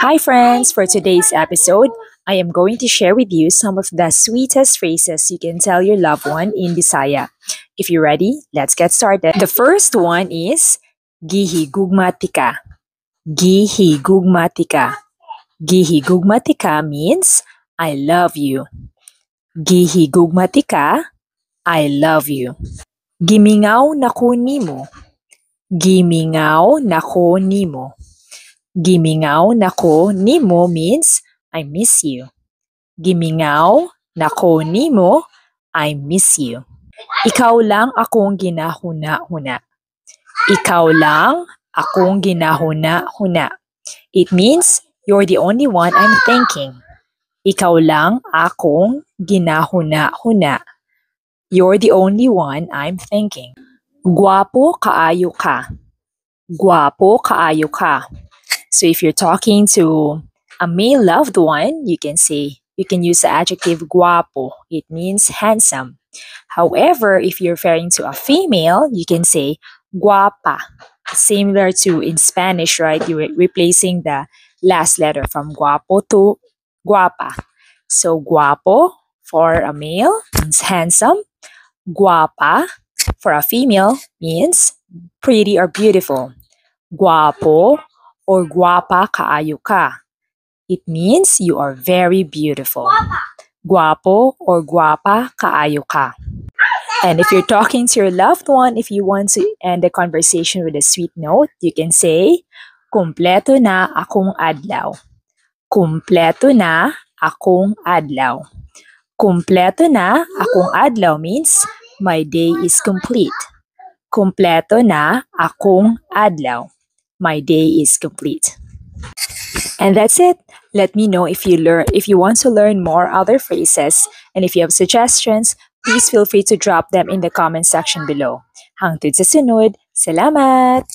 Hi, friends! For today's episode, I am going to share with you some of the sweetest phrases you can tell your loved one in Bisaya. If you're ready, let's get started. The first one is Gihigugmatika. Gihigugmatika. Gihigugmatika means I love you. Gihigugmatika, I love you. Gimingaw nako nimo. Gimingaw nako nimo. Gimingaw nako nimo means I miss you. Gimingaw nako nimo, I miss you. Ikaw lang akong ginahuna-huna. Ikaw lang akong ginahuna-huna. It means you're the only one I'm thinking. Ikaw lang akong ginahuna-huna. You're the only one I'm thinking. Guwapo kaayo ka. Guwapo kaayo ka. So if you're talking to a male loved one, you can use the adjective guapo. It means handsome. However, if you're referring to a female, you can say guapa. Similar to in Spanish, right? You're replacing the last letter from guapo to guapa. So guapo for a male means handsome. Guapa for a female means pretty or beautiful. Guapo or guapa kaayo ka. It means you are very beautiful. Guapo or guapa kaayo ka. And if you're talking to your loved one, if you want to end the conversation with a sweet note, you can say, kumpleto na akong adlaw. Kumpleto na akong adlaw. Kumpleto na akong adlaw means my day is complete. Kumpleto na akong adlaw. My day is complete. And that's it. Let me know if you want to learn more other phrases, and if you have suggestions, please feel free to drop them in the comment section below. Hangtod sa sunod. Salamat!